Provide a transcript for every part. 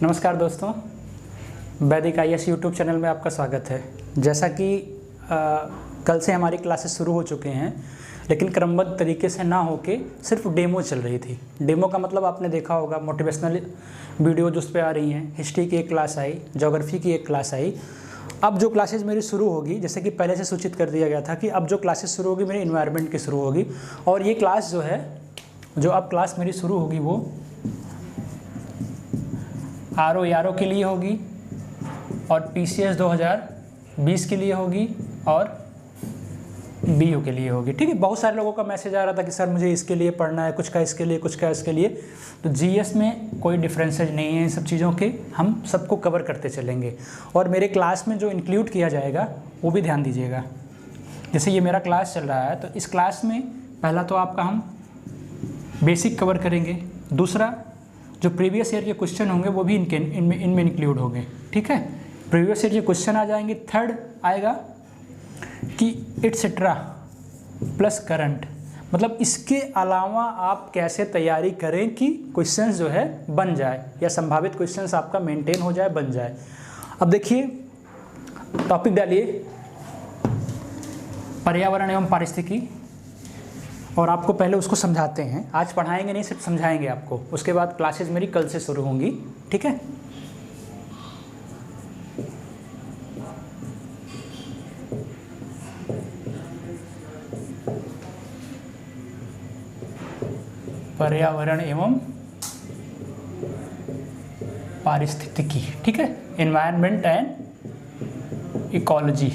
नमस्कार दोस्तों, वैदिक IAS यूट्यूब चैनल में आपका स्वागत है। जैसा कि कल से हमारी क्लासेस शुरू हो चुके हैं, लेकिन क्रमबद्ध तरीके से ना होके सिर्फ डेमो चल रही थी। डेमो का मतलब आपने देखा होगा, मोटिवेशनल वीडियो जो उस पर आ रही हैं। हिस्ट्री की एक क्लास आई, ज्योग्राफी की एक क्लास आई। अब जो क्लासेस मेरी शुरू होगी, जैसे कि पहले से सूचित कर दिया गया था कि अब जो क्लासेस शुरू होगी मेरी इन्वायरमेंट की शुरू होगी। और ये क्लास जो है, जो अब क्लास मेरी शुरू होगी वो RO के लिए होगी और PCS 2020 के लिए होगी और BU के लिए होगी। ठीक है, बहुत सारे लोगों का मैसेज आ रहा था कि सर मुझे इसके लिए पढ़ना है, कुछ का इसके लिए, कुछ का इसके लिए। तो GS में कोई डिफरेंसेज नहीं है इन सब चीज़ों के, हम सबको कवर करते चलेंगे। और मेरे क्लास में जो इंक्लूड किया जाएगा वो भी ध्यान दीजिएगा। जैसे ये मेरा क्लास चल रहा है, तो इस क्लास में पहला तो आपका हम बेसिक कवर करेंगे, दूसरा जो प्रीवियस ईयर के क्वेश्चन होंगे वो भी इनमें इंक्लूड होंगे। ठीक है, प्रीवियस ईयर के क्वेश्चन आ जाएंगे। थर्ड आएगा कि एटसेट्रा प्लस करंट, मतलब इसके अलावा आप कैसे तैयारी करें कि क्वेश्चंस जो है बन जाए या संभावित क्वेश्चंस आपका मेंटेन हो जाए, बन जाए। अब देखिए, टॉपिक डालिए पर्यावरण एवं पारिस्थितिकी, और आपको पहले उसको समझाते हैं। आज पढ़ाएंगे नहीं, सिर्फ समझाएंगे आपको। उसके बाद क्लासेस मेरी कल से शुरू होंगी। ठीक है, पर्यावरण एवं पारिस्थितिकी। ठीक है, environment and ecology.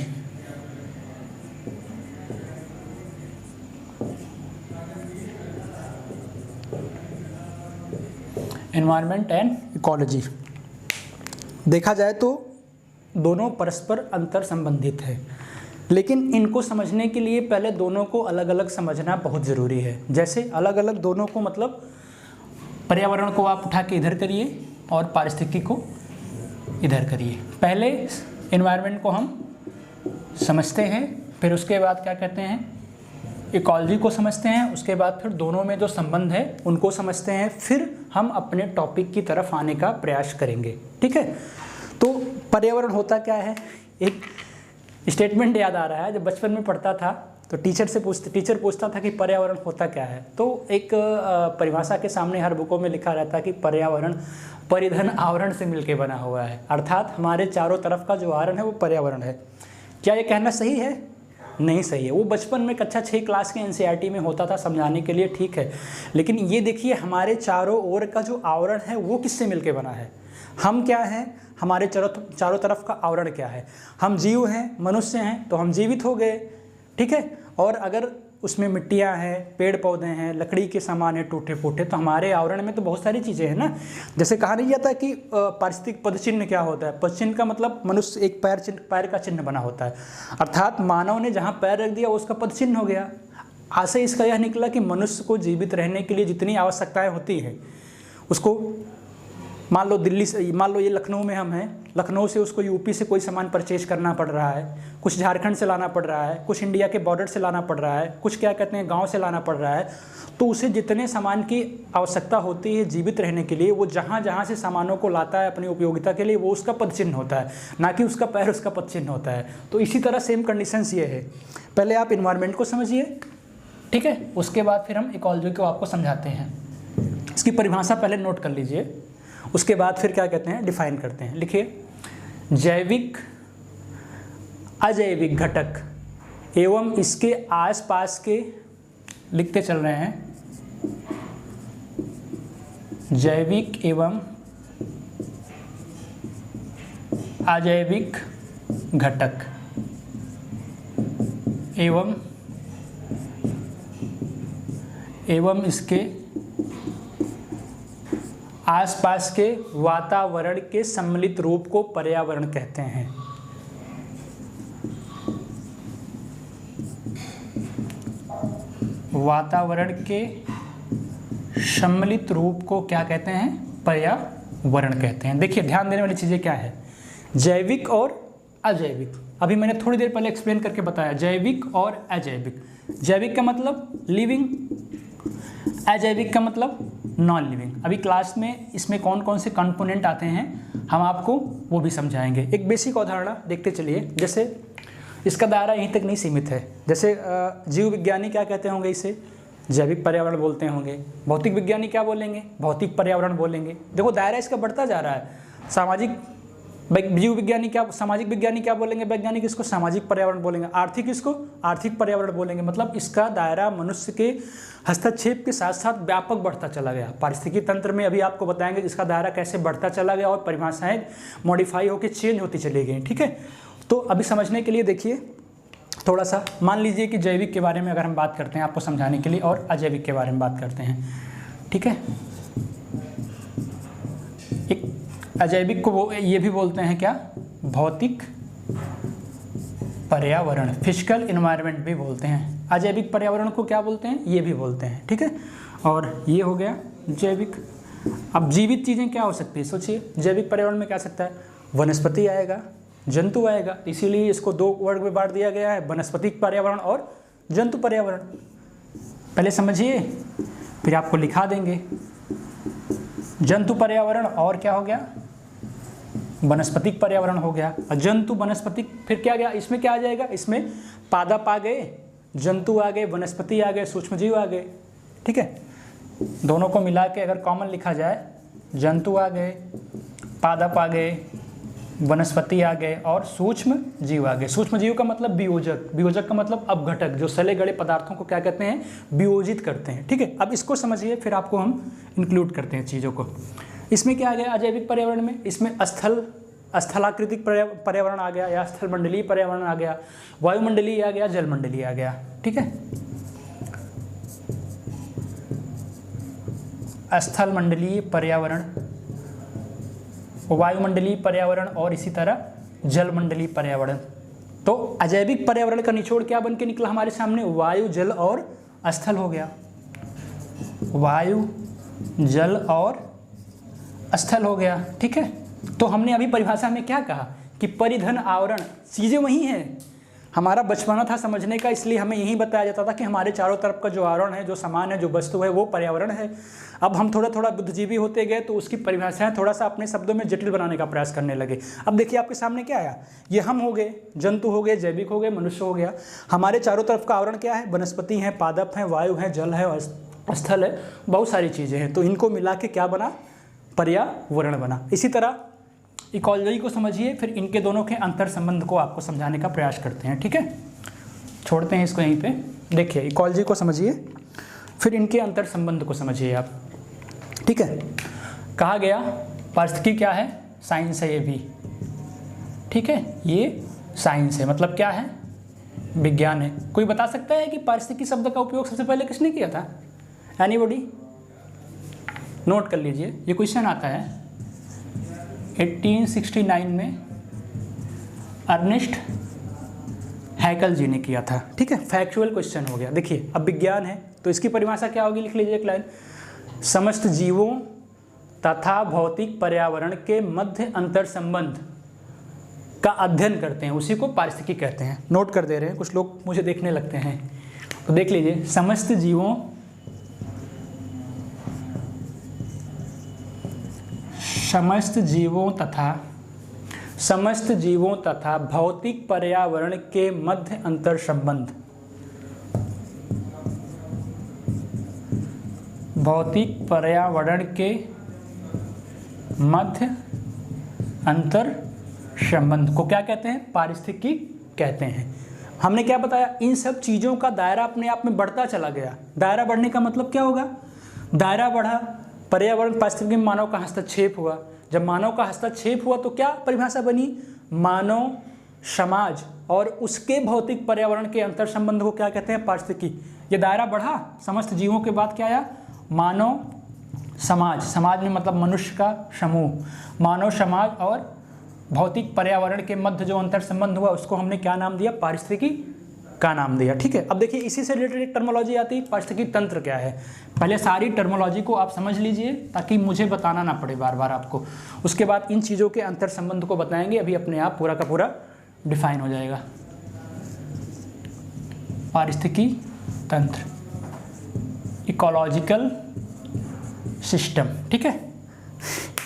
Environment and ecology देखा जाए तो दोनों परस्पर अंतर संबंधित है, लेकिन इनको समझने के लिए पहले दोनों को अलग अलग समझना बहुत ज़रूरी है। जैसे अलग अलग दोनों को, मतलब पर्यावरण को आप उठा के इधर करिए और पारिस्थितिकी को इधर करिए। पहले एनवायरनमेंट को हम समझते हैं, फिर उसके बाद क्या कहते हैं, इकोलॉजी को समझते हैं। उसके बाद फिर दोनों में जो संबंध है उनको समझते हैं, फिर हम अपने टॉपिक की तरफ आने का प्रयास करेंगे। ठीक है, तो पर्यावरण होता क्या है? एक स्टेटमेंट याद आ रहा है, जब बचपन में पढ़ता था तो टीचर पूछता था कि पर्यावरण होता क्या है। तो एक परिभाषा के सामने हर बुकों में लिखा रहता है कि पर्यावरण परिधन आवरण से मिलकर बना हुआ है, अर्थात हमारे चारों तरफ का जो आवरण है वो पर्यावरण है। क्या ये कहना सही है? नहीं सही है। वो बचपन में कक्षा 6 क्लास के NCERT में होता था समझाने के लिए, ठीक है। लेकिन ये देखिए, हमारे चारों ओर का जो आवरण है वो किससे मिलके बना है? हम क्या हैं? हमारे चारों तरफ का आवरण क्या है? हम जीव हैं, मनुष्य हैं, तो हम जीवित हो गए। ठीक है, और अगर उसमें मिट्टियाँ हैं, पेड़ पौधे हैं, लकड़ी के सामान है टूटे फूटे, तो हमारे आवरण में तो बहुत सारी चीज़ें हैं ना। जैसे कहा नहीं जाता कि पारिस्थितिक पदचिन्ह क्या होता है? पदचिन्ह का मतलब मनुष्य एक पैर का चिन्ह बना होता है, अर्थात मानव ने जहाँ पैर रख दिया उसका पदचिन्ह हो गया। आशय इसका यह निकला कि मनुष्य को जीवित रहने के लिए जितनी आवश्यकताएँ होती हैं उसको, मान लो ये लखनऊ में हम हैं, लखनऊ से उसको UP से कोई सामान परचेज करना पड़ रहा है, कुछ झारखंड से लाना पड़ रहा है, कुछ इंडिया के बॉर्डर से लाना पड़ रहा है, कुछ क्या कहते हैं गांव से लाना पड़ रहा है। तो उसे जितने सामान की आवश्यकता होती है जीवित रहने के लिए, वो जहाँ जहाँ से सामानों को लाता है अपनी उपयोगिता के लिए, वो उसका पदचिन्ह होता है, ना कि उसका पैर उसका पदचिन्ह होता है। तो इसी तरह सेम कंडीशंस ये है। पहले आप इन्वायरमेंट को समझिए, ठीक है, उसके बाद फिर हम इकोलॉजी को आपको समझाते हैं। इसकी परिभाषा पहले नोट कर लीजिए, उसके बाद फिर क्या कहते हैं, डिफाइन करते हैं। लिखिए, जैविक अजैविक घटक एवं इसके आसपास के, लिखते चल रहे हैं, जैविक एवं अजैविक घटक एवं इसके आसपास के वातावरण के सम्मिलित रूप को पर्यावरण कहते हैं। वातावरण के सम्मिलित रूप को क्या कहते हैं? पर्यावरण कहते हैं। देखिए, ध्यान देने वाली चीज़ें क्या है, जैविक और अजैविक। अभी मैंने थोड़ी देर पहले एक्सप्लेन करके बताया, जैविक और अजैविक। जैविक का मतलब लिविंग, अजैविक का मतलब नॉन लिविंग। अभी क्लास में इसमें कौन कौन से कंपोनेंट आते हैं हम आपको वो भी समझाएंगे। एक बेसिक अवधारणा देखते चलिए, जैसे इसका दायरा यहीं तक नहीं सीमित है। जैसे जीव विज्ञानी क्या कहते होंगे, इसे जैविक पर्यावरण बोलते होंगे। भौतिक विज्ञानी क्या बोलेंगे, भौतिक पर्यावरण बोलेंगे। देखो दायरा इसका बढ़ता जा रहा है। सामाजिक जीव विज्ञानी क्या, सामाजिक विज्ञानी क्या बोलेंगे, वैज्ञानिक इसको सामाजिक पर्यावरण बोलेंगे। आर्थिक इसको आर्थिक पर्यावरण बोलेंगे। मतलब इसका दायरा मनुष्य के हस्तक्षेप के साथ साथ व्यापक बढ़ता चला गया। पारिस्थितिकी तंत्र में अभी आपको बताएंगे इसका दायरा कैसे बढ़ता चला गया और परिभाषाएं मॉडिफाई होकर चेंज होती चली गई। ठीक है, तो अभी समझने के लिए देखिए थोड़ा सा, मान लीजिए कि जैविक के बारे में अगर हम बात करते हैं आपको समझाने के लिए, और अजैविक के बारे में बात करते हैं। ठीक है, एक अजैविक को वो ये भी बोलते हैं क्या, भौतिक पर्यावरण, फिजिकल इन्वायरमेंट भी बोलते हैं। अजैविक पर्यावरण को क्या बोलते हैं, ये भी बोलते हैं। ठीक है, और ये हो गया जैविक। अब जीवित चीज़ें क्या हो सकती है, सोचिए जैविक पर्यावरण में क्या आ सकता है, वनस्पति आएगा, जंतु आएगा। इसीलिए इसको दो वर्ग में बांट दिया गया है, वनस्पतिक पर्यावरण और जंतु पर्यावरण। पहले समझिए फिर आपको लिखा देंगे। जंतु पर्यावरण और क्या हो गया, वनस्पतिक पर्यावरण हो गया। और जंतु वनस्पतिक फिर क्या गया, इसमें क्या आ जाएगा, इसमें पादप आ गए, जंतु आ गए, वनस्पति आ गए, सूक्ष्मजीव आ गए। ठीक है, दोनों को मिला के अगर कॉमन लिखा जाए, जंतु आ गए, पादप आ गए, वनस्पति आ गए और सूक्ष्म जीव आ गए। सूक्ष्म जीव का मतलब वियोजक, वियोजक का मतलब अपघटक, जो सले गले पदार्थों को क्या कहते हैं, वियोजित करते हैं। ठीक है, अब इसको समझिए फिर आपको हम इंक्लूड करते हैं चीज़ों को। इसमें क्या आ गया अजैविक पर्यावरण में, इसमें स्थलाकृतिक पर्यावरण आ गया, या स्थल मंडलीय पर्यावरण आ गया, वायुमंडलीय आ गया, जलमंडलीय आ गया। ठीक है, स्थल मंडलीय पर्यावरण, वायुमंडलीय पर्यावरण और इसी तरह जलमंडलीय पर्यावरण। तो अजैविक पर्यावरण का निचोड़ क्या बन के निकला हमारे सामने, वायु, जल और स्थल हो गया। वायु, जल और स्थल हो गया। ठीक है, तो हमने अभी परिभाषा में क्या कहा कि परिधन, आवरण, चीज़ें वही हैं। हमारा बचपना था समझने का, इसलिए हमें यही बताया जाता था कि हमारे चारों तरफ का जो आवरण है, जो सामान है, जो वस्तु है, वो पर्यावरण है। अब हम थोड़ा थोड़ा बुद्धिजीवी होते गए तो उसकी परिभाषाएं थोड़ा सा अपने शब्दों में जटिल बनाने का प्रयास करने लगे। अब देखिए आपके सामने क्या आया, ये हम हो गए, जंतु हो गए, जैविक हो गए, मनुष्य हो गया। हमारे चारों तरफ का आवरण क्या है, वनस्पति है, पादप है, वायु है, जल है और स्थल है, बहुत सारी चीज़ें हैं। तो इनको मिला के क्या बना, पर्यावरण बना। इसी तरह इकोलॉजी को समझिए, फिर इनके दोनों के अंतर संबंध को आपको समझाने का प्रयास करते हैं। ठीक है, छोड़ते हैं इसको यहीं पे। देखिए इकोलॉजी को समझिए, फिर इनके अंतर संबंध को समझिए आप। ठीक है, कहा गया पारिस्थितिकी क्या है, साइंस है ये भी। ठीक है, ये साइंस है, मतलब क्या है, विज्ञान है। कोई बता सकता है कि पारिस्थितिकी शब्द का उपयोग सबसे पहले किसने किया था, एनीबॉडी? नोट कर लीजिए, ये क्वेश्चन आता है 1869 में अर्नेस्ट हैकल जी ने किया था। ठीक है, फैक्चुअल क्वेश्चन हो गया। देखिए अब विज्ञान है तो इसकी परिभाषा क्या होगी, लिख लीजिए एक लाइन, समस्त जीवों तथा भौतिक पर्यावरण के मध्य अंतर संबंध का अध्ययन करते हैं, उसी को पारिस्थितिकी कहते हैं। नोट कर दे रहे हैं, कुछ लोग मुझे देखने लगते हैं, तो देख लीजिए, समस्त जीवों तथा भौतिक पर्यावरण के मध्य अंतर संबंध, भौतिक पर्यावरण के मध्य अंतर संबंध को क्या कहते हैं, पारिस्थितिकी कहते हैं। हमने क्या बताया, इन सब चीज़ों का दायरा अपने आप में बढ़ता चला गया। दायरा बढ़ने का मतलब क्या होगा, दायरा बढ़ा, पर्यावरण पारिस्थितिकी में मानव का हस्तक्षेप हुआ। जब मानव का हस्तक्षेप हुआ तो क्या परिभाषा बनी, मानव समाज और उसके भौतिक पर्यावरण के अंतर संबंध को क्या कहते हैं, पारिस्थितिकी। ये दायरा बढ़ा, समस्त जीवों के बाद क्या आया, मानव समाज, समाज में मतलब मनुष्य का समूह, मानव समाज और भौतिक पर्यावरण के मध्य जो अंतर संबंध हुआ उसको हमने क्या नाम दिया, पारिस्थितिकी का नाम दिया। ठीक है, अब देखिए इसी से रिलेटेड एक टर्मोलॉजी आती है, पारिस्थितिकी तंत्र क्या है। पहले सारी टर्मोलॉजी को आप समझ लीजिए ताकि मुझे बताना ना पड़े बार बार आपको, उसके बाद इन चीज़ों के अंतर संबंध को बताएंगे, अभी अपने आप पूरा का पूरा डिफाइन हो जाएगा। पारिस्थितिकी तंत्र, इकोलॉजिकल सिस्टम। ठीक है,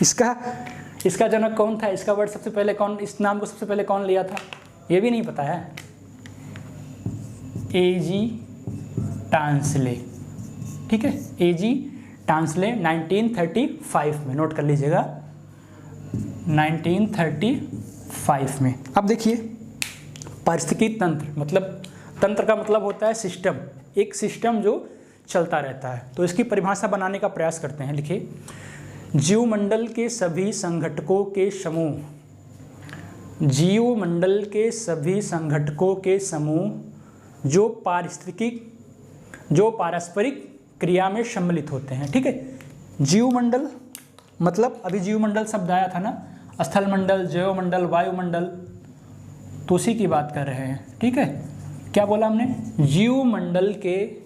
इसका जनक कौन था, इसका वर्ड सबसे पहले कौन, इस नाम को सबसे पहले कौन लिया था, ये भी नहीं पता है। A.G. टांसले। ठीक है, A.G. टांसले 1935 में, नोट कर लीजिएगा 1935 में। अब देखिए पारिस्थितिकी तंत्र, मतलब तंत्र का मतलब होता है सिस्टम, एक सिस्टम जो चलता रहता है। तो इसकी परिभाषा बनाने का प्रयास करते हैं। लिखिए, जीवमंडल के सभी संघटकों के समूह, जीवमंडल के सभी संघटकों के समूह जो पारस्परिक क्रिया में सम्मिलित होते हैं। ठीक है, जीवमंडल मतलब अभी जीवमंडल शब्द आया था ना, स्थलमंडल, जैवमंडल, वायुमंडल, तो उसी की बात कर रहे हैं। ठीक है, क्या बोला हमने, जीवमंडल के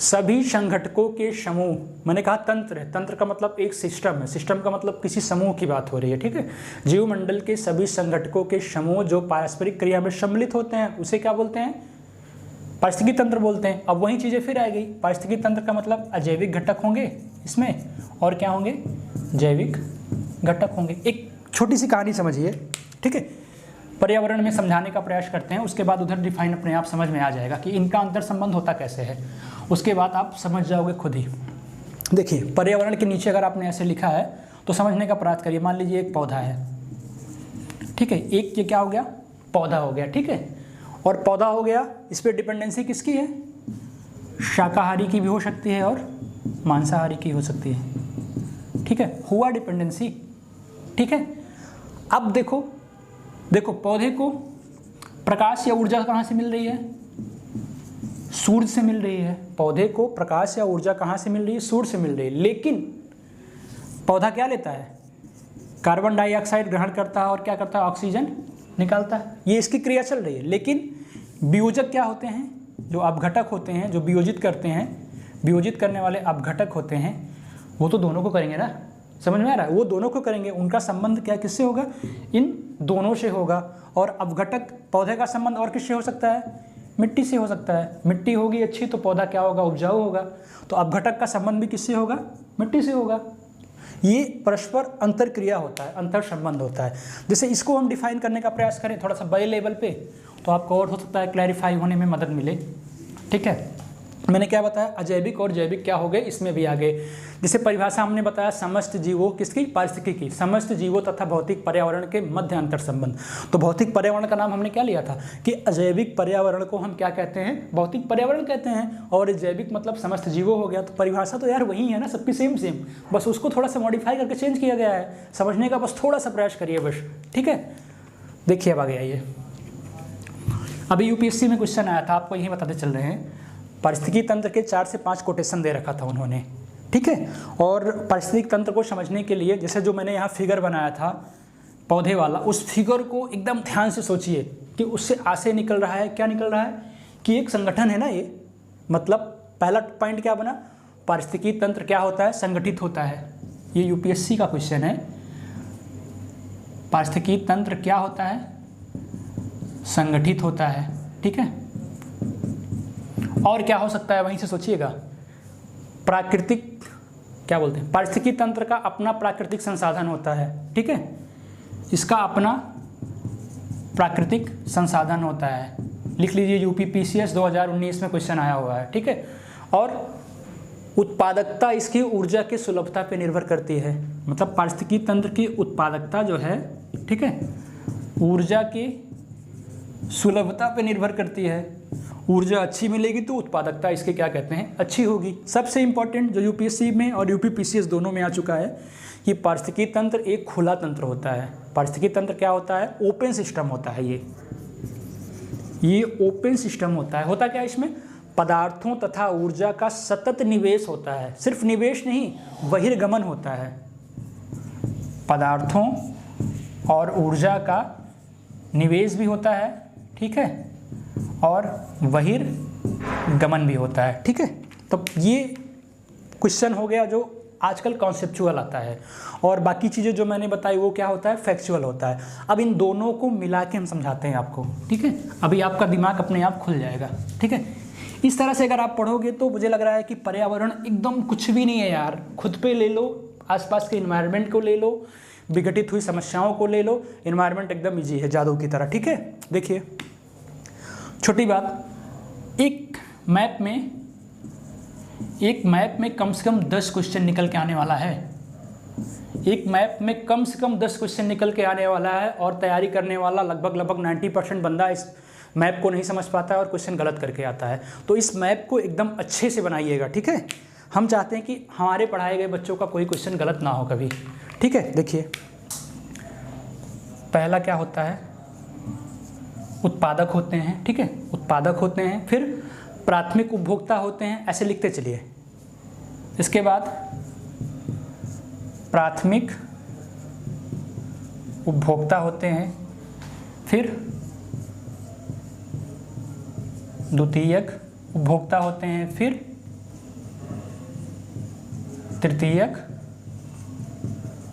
सभी संघटकों के समूह, मैंने कहा तंत्र है, तंत्र का मतलब एक सिस्टम है, सिस्टम का मतलब किसी समूह की बात हो रही है। ठीक है, जीवमंडल के सभी संघटकों के समूह जो पारस्परिक क्रिया में सम्मिलित होते हैं उसे क्या बोलते हैं, पारिस्थितिकी तंत्र बोलते हैं। अब वही चीज़ें फिर आ गई, पारिस्थितिकी तंत्र का मतलब अजैविक घटक होंगे इसमें, और क्या होंगे, जैविक घटक होंगे। एक छोटी सी कहानी समझिए। ठीक है, पर्यावरण में समझाने का प्रयास करते हैं, उसके बाद उधर डिफाइन अपने आप समझ में आ जाएगा कि इनका अंतर संबंध होता कैसे है, उसके बाद आप समझ जाओगे खुद ही। देखिए, पर्यावरण के नीचे अगर आपने ऐसे लिखा है तो समझने का प्रयास करिए। मान लीजिए एक पौधा है, ठीक है, एक ये क्या हो गया, पौधा हो गया। ठीक है, और पौधा हो गया, इस पर डिपेंडेंसी किसकी है, शाकाहारी की भी हो सकती है और मांसाहारी की हो सकती है। ठीक है, हुआ डिपेंडेंसी। ठीक है, अब देखो पौधे को प्रकाश या ऊर्जा कहाँ से मिल रही है, सूर्य से मिल रही है। पौधे को प्रकाश या ऊर्जा कहाँ से मिल रही है, सूर्य से मिल रही है। लेकिन पौधा क्या लेता है, कार्बन डाइऑक्साइड ग्रहण करता है और क्या करता है, ऑक्सीजन निकालता है। ये इसकी क्रिया चल रही है। लेकिन वियोजक क्या होते हैं, जो अपघटक होते हैं, जो वियोजित करते हैं, वियोजित करने वाले अपघटक होते हैं, वो तो दोनों को करेंगे ना, समझ में आ रहा है, वो दोनों को करेंगे। उनका संबंध क्या किससे होगा, इन दोनों से होगा। और अपघटक पौधे का संबंध और किससे हो सकता है, मिट्टी से हो सकता है। मिट्टी होगी अच्छी तो पौधा क्या होगा, उपजाऊ होगा। तो अपघटक का संबंध भी किससे होगा, मिट्टी से होगा। ये परस्पर अंतर क्रिया होता है, अंतर संबंध होता है। जैसे इसको हम डिफाइन करने का प्रयास करें थोड़ा सा बड़े लेवल पे, तो आपको और हो सकता है क्लैरिफाई होने में मदद मिले। ठीक है, मैंने क्या बताया, अजैविक और जैविक क्या हो गए, इसमें भी आ गए। जैसे परिभाषा हमने बताया, समस्त जीवों किसकी, पारिस्थितिकी की, समस्त जीवों तथा भौतिक पर्यावरण के मध्य अंतर संबंध। तो भौतिक पर्यावरण का नाम हमने क्या लिया था कि अजैविक पर्यावरण को हम क्या कहते हैं, भौतिक पर्यावरण कहते हैं, और जैविक मतलब समस्त जीवों हो गया। तो परिभाषा तो यार वही है ना, सबकी सेम, बस उसको थोड़ा सा मॉडिफाई करके चेंज किया गया है। समझने का बस थोड़ा सा प्रयास करिए बस। ठीक है, देखिए अब आगे आइए। अभी यूपीएससी में क्वेश्चन आया था, आपको यही बताते चल रहे हैं। पारिस्थितिकी तंत्र के 4 से 5 कोटेशन दे रखा था उन्होंने। ठीक है, और पारिस्थितिक तंत्र को समझने के लिए जैसे जो मैंने यहाँ फिगर बनाया था पौधे वाला, उस फिगर को एकदम ध्यान से सोचिए कि उससे आशय निकल रहा है, क्या निकल रहा है कि एक संगठन है ना ये, मतलब पहला पॉइंट क्या बना, पारिस्थितिकी तंत्र क्या होता है, संगठित होता है। ये यूपीएससी का क्वेश्चन है, पारिस्थितिकी तंत्र क्या होता है, संगठित होता है। ठीक है, और क्या हो सकता है, वहीं से सोचिएगा, प्राकृतिक क्या बोलते हैं, पारिस्थितिकी तंत्र का अपना प्राकृतिक संसाधन होता है। ठीक है, इसका अपना प्राकृतिक संसाधन होता है। लिख लीजिए, यूपीपीसीएस 2019 में क्वेश्चन आया हुआ है। ठीक है, और उत्पादकता इसकी ऊर्जा की सुलभता पे निर्भर करती है। मतलब पारिस्थितिकी तंत्र की उत्पादकता जो है, ठीक है, ऊर्जा की सुलभता पे निर्भर करती है। ऊर्जा अच्छी मिलेगी तो उत्पादकता इसके क्या कहते हैं, अच्छी होगी। सबसे इंपॉर्टेंट जो यूपीएससी में और यूपीपीसीएस दोनों में आ चुका है कि पारिस्थितिकी तंत्र एक खुला तंत्र होता है। पारिस्थितिकी तंत्र क्या होता है, ओपन सिस्टम होता है। ये ओपन सिस्टम होता है। होता क्या है इसमें, पदार्थों तथा ऊर्जा का सतत निवेश होता है। सिर्फ निवेश नहीं, बहिर्गमन होता है। पदार्थों और ऊर्जा का निवेश भी होता है, ठीक है, और बहिर्गमन भी होता है। ठीक है, तो ये क्वेश्चन हो गया जो आजकल कॉन्सेप्चुअल आता है, और बाकी चीज़ें जो मैंने बताई वो क्या होता है, फैक्चुअल होता है। अब इन दोनों को मिला के हम समझाते हैं आपको। ठीक है, अभी आपका दिमाग अपने आप खुल जाएगा। ठीक है, इस तरह से अगर आप पढ़ोगे तो मुझे लग रहा है कि पर्यावरण एकदम कुछ भी नहीं है यार। खुद पे ले लो, आसपास के इन्वायरमेंट को ले लो, विघटित हुई समस्याओं को ले लो, इन्वायरमेंट एकदम इजी है, जादू की तरह। ठीक है, देखिए छोटी बात, एक मैप में कम से कम 10 क्वेश्चन निकल के आने वाला है। एक मैप में कम से कम 10 क्वेश्चन निकल के आने वाला है, और तैयारी करने वाला लगभग 90% बंदा इस मैप को नहीं समझ पाता है और क्वेश्चन गलत करके आता है। तो इस मैप को एकदम अच्छे से बनाइएगा। ठीक है, हम चाहते हैं कि हमारे पढ़ाए गए बच्चों का कोई क्वेश्चन गलत ना हो कभी। ठीक है, देखिए पहला क्या होता है, उत्पादक होते हैं। ठीक है, उत्पादक होते हैं, फिर प्राथमिक उपभोक्ता होते हैं, ऐसे लिखते चलिए। इसके बाद प्राथमिक उपभोक्ता होते हैं, फिर द्वितीयक उपभोक्ता होते हैं, फिर तृतीयक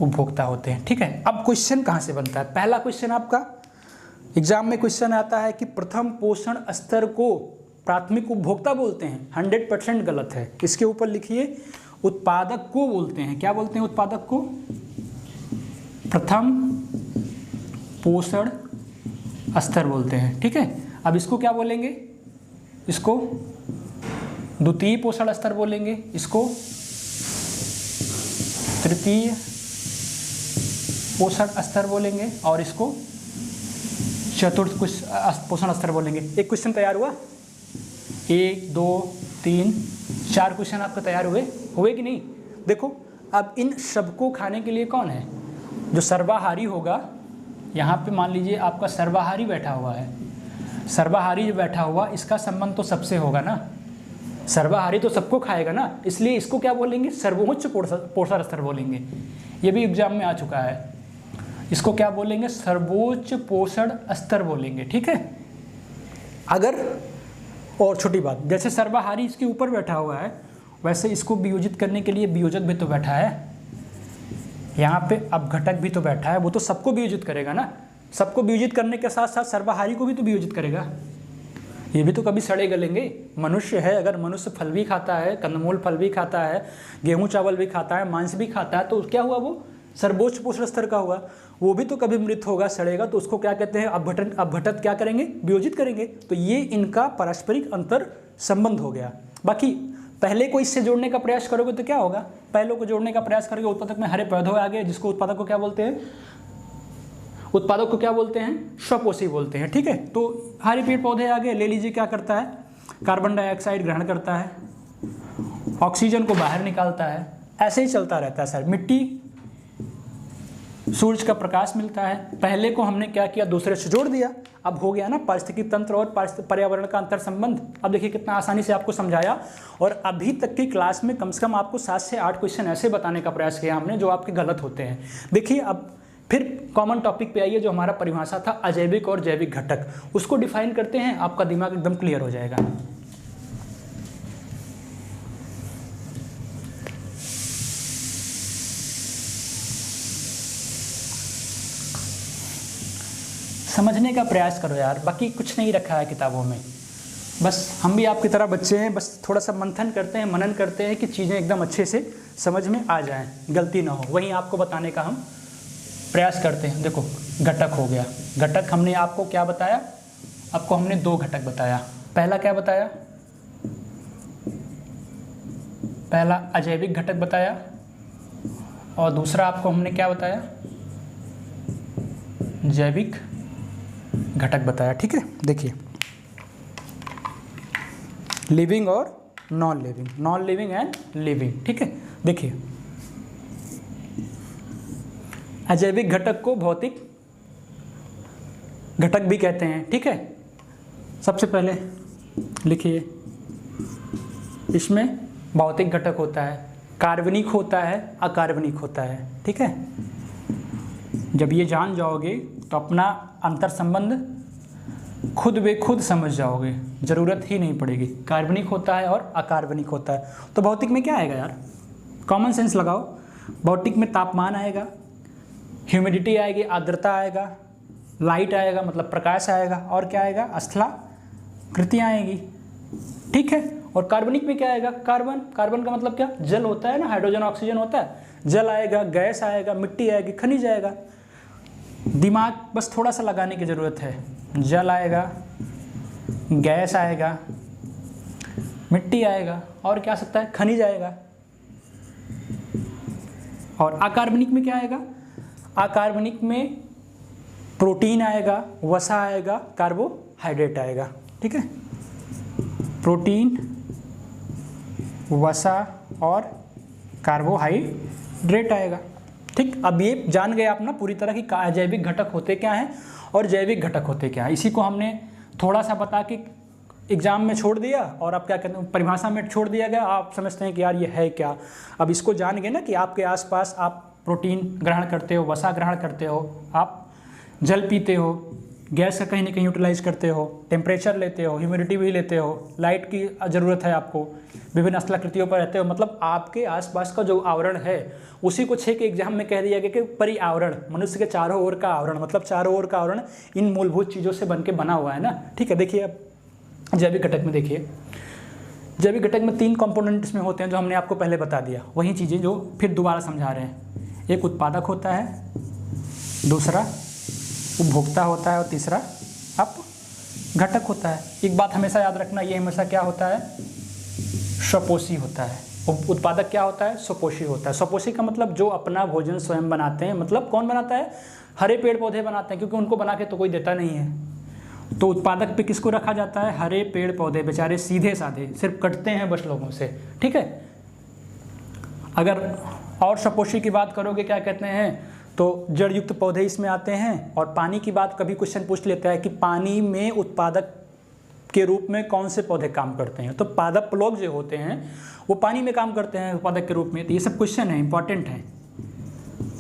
उपभोक्ता होते हैं। ठीक है, अब क्वेश्चन कहाँ से बनता है? पहला क्वेश्चन आपका एग्जाम में क्वेश्चन आता है कि प्रथम पोषण स्तर को प्राथमिक उपभोक्ता बोलते हैं। 100% गलत है। इसके ऊपर लिखिए उत्पादक को बोलते हैं। क्या बोलते हैं उत्पादक को? प्रथम पोषण स्तर बोलते हैं। ठीक है, अब इसको क्या बोलेंगे? इसको द्वितीय पोषण स्तर बोलेंगे, इसको तृतीय पोषण स्तर बोलेंगे, और इसको चतुर्थ पोषण स्तर बोलेंगे। एक क्वेश्चन तैयार हुआ, 1 2 3 4 क्वेश्चन आपके तैयार हुए कि नहीं? देखो, अब इन सबको खाने के लिए कौन है? जो सर्वाहारी होगा, यहाँ पे मान लीजिए आपका सर्वाहारी बैठा हुआ है। सर्वाहारी जो बैठा हुआ, इसका संबंध तो सबसे होगा ना। सर्वाहारी तो सबको खाएगा ना, इसलिए इसको क्या बोलेंगे? सर्वोच्च पोषण स्तर बोलेंगे। ये भी एग्जाम में आ चुका है। इसको क्या बोलेंगे? सर्वोच्च पोषण स्तर बोलेंगे। ठीक है, अगर और छोटी बात, जैसे सर्वाहारी इसके ऊपर बैठा हुआ है, वैसे इसको वियोजित करने के लिए वियोजक भी तो बैठा है। यहाँ पे अपघटक भी तो बैठा है, वो तो सबको वियोजित करेगा ना। सबको वियोजित करने के साथ साथ सर्वाहारी को भी तो वियोजित करेगा। ये भी तो कभी सड़े गलेंगे। मनुष्य है, अगर मनुष्य फल भी खाता है, कंदमूल फल भी खाता है, गेहूं चावल भी खाता है, मांस भी खाता है, तो क्या हुआ? वो सर्वोच्च पोषण स्तर का हुआ। वो भी तो कभी मृत होगा, सड़ेगा, तो उसको क्या कहते हैं? अपघटन क्या करेंगे? वियोजित करेंगे। तो ये इनका पारस्परिक अंतर संबंध हो गया। बाकी पहले को इससे जोड़ने का प्रयास करोगे तो क्या होगा? पहले को जोड़ने का प्रयास करोगे, उत्पादक में हरे पौधे आ गए, जिसको उत्पादक को क्या बोलते हैं? उत्पादक को क्या बोलते हैं? स्वपोषी बोलते हैं। ठीक है, तो हरे पेड़ पौधे आ गए, ले लीजिए क्या करता है? कार्बन डाइऑक्साइड ग्रहण करता है, ऑक्सीजन को बाहर निकालता है, ऐसे ही चलता रहता है सर। मिट्टी, सूरज का प्रकाश मिलता है। पहले को हमने क्या किया? दूसरे से जोड़ दिया। अब हो गया ना पारिस्थितिकी तंत्र और पर्यावरण का अंतर संबंध। अब देखिए कितना आसानी से आपको समझाया, और अभी तक की क्लास में कम से कम आपको 7 से 8 क्वेश्चन ऐसे बताने का प्रयास किया हमने जो आपके गलत होते हैं। देखिए, अब फिर कॉमन टॉपिक पे आइए, जो हमारा परिभाषा था अजैविक और जैविक घटक, उसको डिफाइन करते हैं। आपका दिमाग एकदम क्लियर हो जाएगा। समझने का प्रयास करो यार, बाकी कुछ नहीं रखा है किताबों में। बस हम भी आपकी तरह बच्चे हैं, बस थोड़ा सा मंथन करते हैं, मनन करते हैं कि चीज़ें एकदम अच्छे से समझ में आ जाएं, गलती ना हो, वहीं आपको बताने का हम प्रयास करते हैं। देखो, घटक हो गया। घटक हमने आपको क्या बताया? आपको हमने 2 घटक बताया। पहला क्या बताया? पहला अजैविक घटक बताया, और दूसरा आपको हमने क्या बताया? जैविक घटक बताया। ठीक है, देखिए लिविंग और non living, non living and living. ठीक है, देखिए अजैविक घटक को भौतिक घटक भी कहते हैं। ठीक है, सबसे पहले लिखिए, इसमें भौतिक घटक होता है, कार्बनिक होता है, अकार्बनिक होता है। ठीक है, जब ये जान जाओगे तो अपना अंतर संबंध खुद ब खुद समझ जाओगे, ज़रूरत ही नहीं पड़ेगी। कार्बनिक होता है और अकार्बनिक होता है। तो भौतिक में क्या आएगा यार? कॉमन सेंस लगाओ। भौतिक में तापमान आएगा, ह्यूमिडिटी आएगी, आर्द्रता आएगा, लाइट आएगा मतलब प्रकाश आएगा, और क्या आएगा? स्थलाकृतियाँ आएगी। ठीक है। और कार्बनिक में क्या आएगा, कार्बन, कार्बन का मतलब क्या, जल होता है ना, हाइड्रोजन ऑक्सीजन होता है, जल आएगा, गैस आएगा, मिट्टी आएगी, खनिज आएगा। दिमाग बस थोड़ा सा लगाने की ज़रूरत है, जल आएगा, गैस आएगा, मिट्टी आएगा, और क्या आ सकता है, खनिज आएगा। और अकार्बनिक में क्या आएगा, अकार्बनिक में प्रोटीन आएगा, वसा आएगा, कार्बोहाइड्रेट आएगा। ठीक है, प्रोटीन, वसा और कार्बोहाइड्रेट आएगा। ठीक, अब ये जान गए आप ना पूरी तरह की अजैविक घटक होते क्या हैं और जैविक घटक होते क्या हैं। इसी को हमने थोड़ा सा बता के एग्जाम में छोड़ दिया और अब क्या कहते हैं, परिभाषा में छोड़ दिया गया। आप समझते हैं कि यार ये है क्या। अब इसको जान गए ना कि आपके आसपास आप प्रोटीन ग्रहण करते हो, वसा ग्रहण करते हो, आप जल पीते हो, गैस का कहीं ना कहीं यूटिलाइज करते हो, टेम्परेचर लेते हो, ह्यूमिडिटी भी लेते हो, लाइट की ज़रूरत है आपको, विभिन्न स्थलाकृतियों पर रहते हो। मतलब आपके आसपास का जो आवरण है उसी को 6 के एग्जाम में कह दिया गया कि पर्यावरण, मनुष्य के चारों ओर का आवरण, मतलब चारों ओर का आवरण इन मूलभूत चीज़ों से बन के बना हुआ है ना। ठीक है, देखिए अब जैविक घटक में देखिए, जैविक घटक में 3 कंपोनेंट इसमें होते हैं जो हमने आपको पहले बता दिया, वही चीज़ें जो फिर दोबारा समझा रहे हैं। एक उत्पादक होता है, दूसरा उपभोक्ता होता है और तीसरा आप घटक होता है। एक बात हमेशा याद रखना, ये हमेशा क्या होता है, स्वपोषी होता है। उत्पादक क्या होता है, स्वपोषी होता है। स्वपोषी का मतलब जो अपना भोजन स्वयं बनाते हैं, मतलब कौन बनाता है, हरे पेड़ पौधे बनाते हैं, क्योंकि उनको बना के तो कोई देता नहीं है। तो उत्पादक पे किसको रखा जाता है, हरे पेड़ पौधे, बेचारे सीधे साधे, सिर्फ कटते हैं बस लोगों से। ठीक है, अगर और स्वपोषी की बात करोगे क्या कहते हैं, तो जड़ युक्त पौधे इसमें आते हैं। और पानी की बात कभी क्वेश्चन पूछ लेता है कि पानी में उत्पादक के रूप में कौन से पौधे काम करते हैं, तो पादप लोग जो होते हैं वो पानी में काम करते हैं उत्पादक के रूप में। तो ये सब क्वेश्चन है, इंपॉर्टेंट है,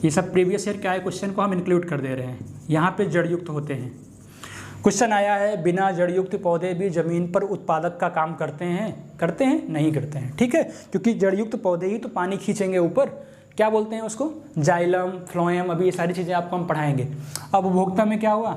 ये सब प्रीवियस ईयर क्या है क्वेश्चन को हम इंक्लूड कर दे रहे हैं। यहाँ पे जड़ युक्त होते हैं। क्वेश्चन आया है, बिना जड़ युक्त पौधे भी जमीन पर उत्पादक का काम करते हैं, करते हैं, नहीं करते हैं। ठीक है, क्योंकि जड़ युक्त पौधे ही तो पानी खींचेंगे ऊपर, क्या बोलते हैं उसको, जाइलम, फ्लोएम, अभी ये सारी चीज़ें आपको हम पढ़ाएंगे। अब उपभोक्ता में क्या हुआ,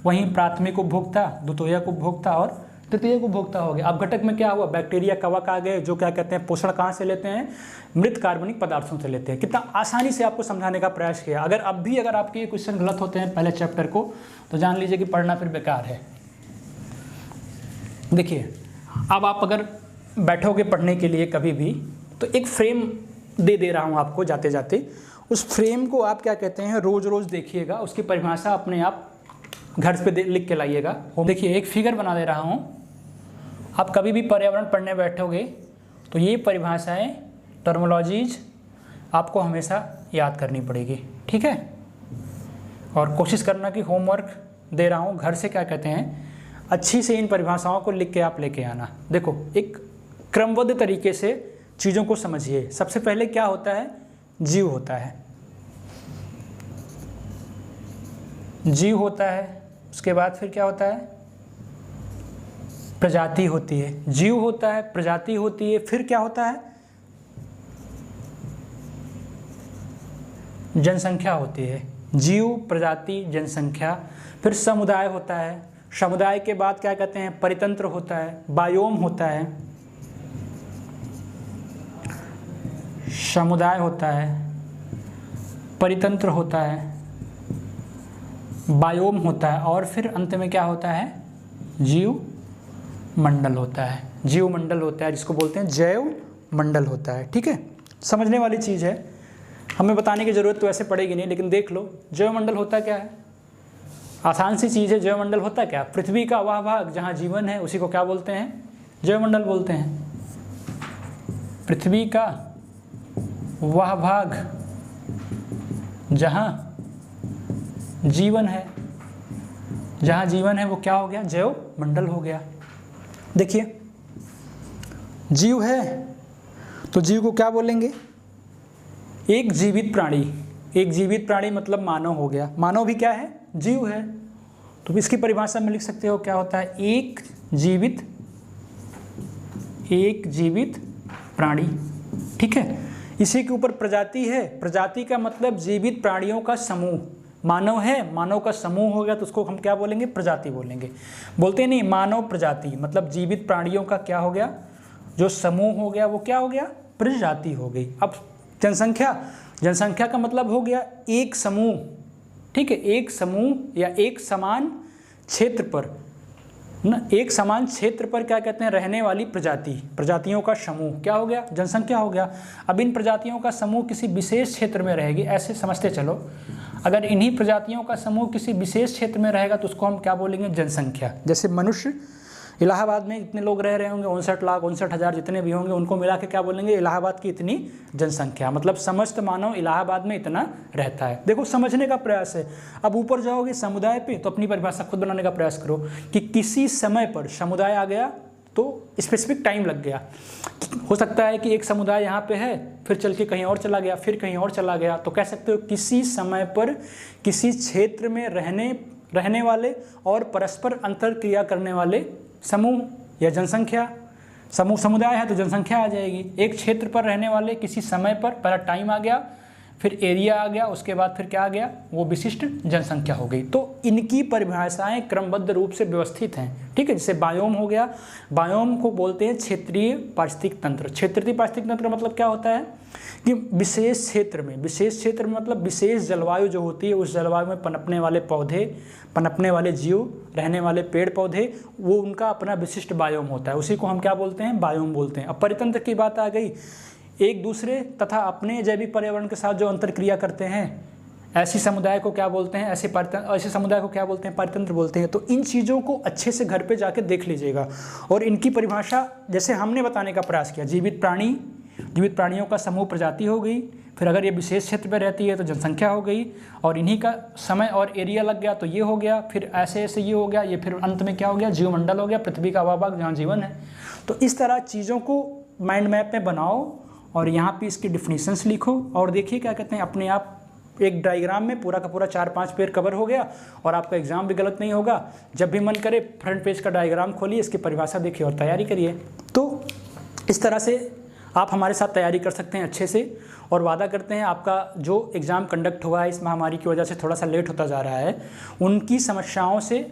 वहीं प्राथमिक उपभोक्ता, द्वितीयक उपभोक्ता और तृतीयक उपभोक्ता हो गया। अब घटक में क्या हुआ, बैक्टीरिया, कवक आ गए, जो क्या कहते हैं, पोषण कहाँ से लेते हैं, मृत कार्बनिक पदार्थों से लेते हैं। कितना आसानी से आपको समझाने का प्रयास किया। अगर अब भी अगर आपके ये क्वेश्चन गलत होते हैं पहले चैप्टर को, तो जान लीजिए कि पढ़ना फिर बेकार है। देखिए, अब आप अगर बैठोगे पढ़ने के लिए कभी भी, तो एक फ्रेम दे रहा हूँ आपको जाते जाते, उस फ्रेम को आप क्या कहते हैं, रोज़ रोज़ देखिएगा, उसकी परिभाषा अपने आप घर पे लिख के लाइएगा। देखिए, एक फिगर बना दे रहा हूँ, आप कभी भी पर्यावरण पढ़ने बैठोगे तो ये परिभाषाएं, टर्मोलॉजीज आपको हमेशा याद करनी पड़ेगी। ठीक है, और कोशिश करना कि होमवर्क दे रहा हूँ घर से क्या कहते हैं, अच्छी से इन परिभाषाओं को लिख के आप लेके आना। देखो, एक क्रमबद्ध तरीके से चीज़ों को समझिए। सबसे पहले क्या होता है, जीव होता है, जीव होता है। उसके बाद फिर क्या होता है, प्रजाति होती है। जीव होता है, प्रजाति होती है, फिर क्या होता है, जनसंख्या होती है। जीव, प्रजाति, जनसंख्या, फिर समुदाय होता है। समुदाय के बाद क्या कहते हैं, परितंत्र होता है, बायोम होता है, समुदाय होता है, परितंत्र होता है, बायोम होता है, और फिर अंत में क्या होता है, जीव मंडल होता है। जीव मंडल होता है, जिसको बोलते हैं जैव मंडल होता है। ठीक है, समझने वाली चीज़ है, हमें बताने की ज़रूरत तो ऐसे पड़ेगी नहीं, लेकिन देख लो जैव मंडल होता क्या है, आसान सी चीज़ है। जैव मंडल होता क्या, पृथ्वी का वह भाग जहाँ जीवन है उसी को क्या बोलते हैं, जैव मंडल बोलते हैं। पृथ्वी का वह भाग जहाँ जीवन है, जहाँ जीवन है वो क्या हो गया, जैव मंडल हो गया। देखिए, जीव है तो जीव को क्या बोलेंगे, एक जीवित प्राणी। एक जीवित प्राणी मतलब मानव हो गया, मानव भी क्या है, जीव है। तो इसकी परिभाषा में लिख सकते हो क्या होता है, एक जीवित प्राणी। ठीक है, इसी के ऊपर प्रजाति है। प्रजाति का मतलब जीवित प्राणियों का समूह, मानव है, मानव का समूह हो गया तो उसको हम क्या बोलेंगे, प्रजाति बोलेंगे। बोलते नहीं, मानव प्रजाति मतलब जीवित प्राणियों का क्या हो गया, जो समूह हो गया वो क्या हो गया, प्रजाति हो गई। अब जनसंख्या, जनसंख्या का मतलब हो गया एक समूह, ठीक है, एक समूह या एक समान क्षेत्र पर ना, एक समान क्षेत्र पर क्या कहते हैं, रहने वाली प्रजाति, प्रजातियों का समूह क्या हो गया, जनसंख्या हो गया। अब इन प्रजातियों का समूह किसी विशेष क्षेत्र में रहेगी, ऐसे समझते चलो। अगर इन्हीं प्रजातियों का समूह किसी विशेष क्षेत्र में रहेगा तो उसको हम क्या बोलेंगे, जनसंख्या। जैसे मनुष्य इलाहाबाद में इतने लोग रह रहे होंगे, 59,59,000 जितने भी होंगे, उनको मिला के क्या बोलेंगे, इलाहाबाद की इतनी जनसंख्या, मतलब समस्त मानव इलाहाबाद में इतना रहता है। देखो समझने का प्रयास है। अब ऊपर जाओगे समुदाय पे तो अपनी परिभाषा खुद बनाने का प्रयास करो कि किसी समय पर समुदाय आ गया तो स्पेसिफिक टाइम लग गया। हो सकता है कि एक समुदाय यहाँ पे है, फिर चल के कहीं और चला गया, फिर कहीं और चला गया, तो कह सकते हो किसी समय पर किसी क्षेत्र में रहने वाले और परस्पर अंतर क्रिया करने वाले समूह या जनसंख्या। समूह समुदाय है तो जनसंख्या आ जाएगी। एक क्षेत्र पर रहने वाले किसी समय पर, पहला टाइम आ गया, फिर एरिया आ गया, उसके बाद फिर क्या आ गया, वो विशिष्ट जनसंख्या हो गई। तो इनकी परिभाषाएं क्रमबद्ध रूप से व्यवस्थित हैं, ठीक है। जैसे बायोम हो गया, बायोम को बोलते हैं क्षेत्रीय पारिस्थितिक तंत्र। क्षेत्रीय पारिस्थितिक तंत्र मतलब क्या होता है कि विशेष क्षेत्र में, विशेष क्षेत्र में मतलब विशेष जलवायु जो होती है, उस जलवायु में पनपने वाले पौधे, पनपने वाले जीव, रहने वाले पेड़ पौधे, वो उनका अपना विशिष्ट बायोम होता है, उसी को हम क्या बोलते हैं, बायोम बोलते हैं। अब परितंत्र की बात आ गई, एक दूसरे तथा अपने जैविक पर्यावरण के साथ जो अंतरक्रिया करते हैं, ऐसी समुदाय को क्या बोलते हैं, ऐसे समुदाय को क्या बोलते हैं, परितंत्र बोलते हैं। तो इन चीज़ों को अच्छे से घर पे जाके देख लीजिएगा और इनकी परिभाषा जैसे हमने बताने का प्रयास किया। जीवित प्राणी, जीवित प्राणियों का समूह प्रजाति हो गई, फिर अगर ये विशेष क्षेत्र पर रहती है तो जनसंख्या हो गई, और इन्हीं का समय और एरिया लग गया तो ये हो गया, फिर ऐसे ऐसे ये हो गया, ये फिर अंत में क्या हो गया, जीवमंडल हो गया, पृथ्वी का भाग जहाँ जीवन है। तो इस तरह चीज़ों को माइंड मैप में बनाओ और यहाँ पे इसकी डिफिनीशंस लिखो और देखिए क्या कहते हैं, अपने आप एक डायग्राम में पूरा का पूरा 4-5 पेज कवर हो गया और आपका एग्जाम भी गलत नहीं होगा। जब भी मन करे फ्रंट पेज का डायग्राम खोलिए, इसकी परिभाषा देखिए और तैयारी करिए। तो इस तरह से आप हमारे साथ तैयारी कर सकते हैं अच्छे से, और वादा करते हैं आपका जो एग्ज़ाम कंडक्ट हुआ है इस महामारी की वजह से थोड़ा सा लेट होता जा रहा है, उनकी समस्याओं से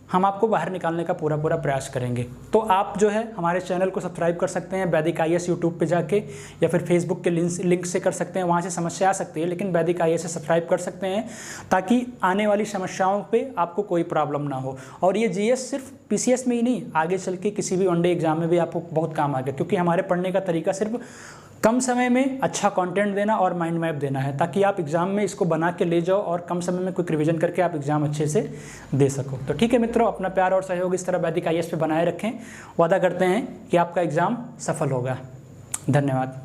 हम आपको बाहर निकालने का पूरा प्रयास करेंगे। तो आप जो है हमारे चैनल को सब्सक्राइब कर सकते हैं वैदिक IAS यूट्यूब पे जाके, या फिर फेसबुक के लिंक से कर सकते हैं, वहाँ से समस्या आ सकती है, लेकिन वैदिक IAS से सब्सक्राइब कर सकते हैं ताकि आने वाली समस्याओं पे आपको कोई प्रॉब्लम ना हो। और ये GS सिर्फ PCS में ही नहीं, आगे चल के किसी भी वनडे एग्जाम में भी आपको बहुत काम आएगा, क्योंकि हमारे पढ़ने का तरीका सिर्फ कम समय में अच्छा कंटेंट देना और माइंड मैप देना है, ताकि आप एग्जाम में इसको बना के ले जाओ और कम समय में क्विक रिवीजन करके आप एग्जाम अच्छे से दे सको। तो ठीक है मित्रों, अपना प्यार और सहयोग इस तरह वैदिक IAS पे बनाए रखें। वादा करते हैं कि आपका एग्जाम सफल होगा। धन्यवाद।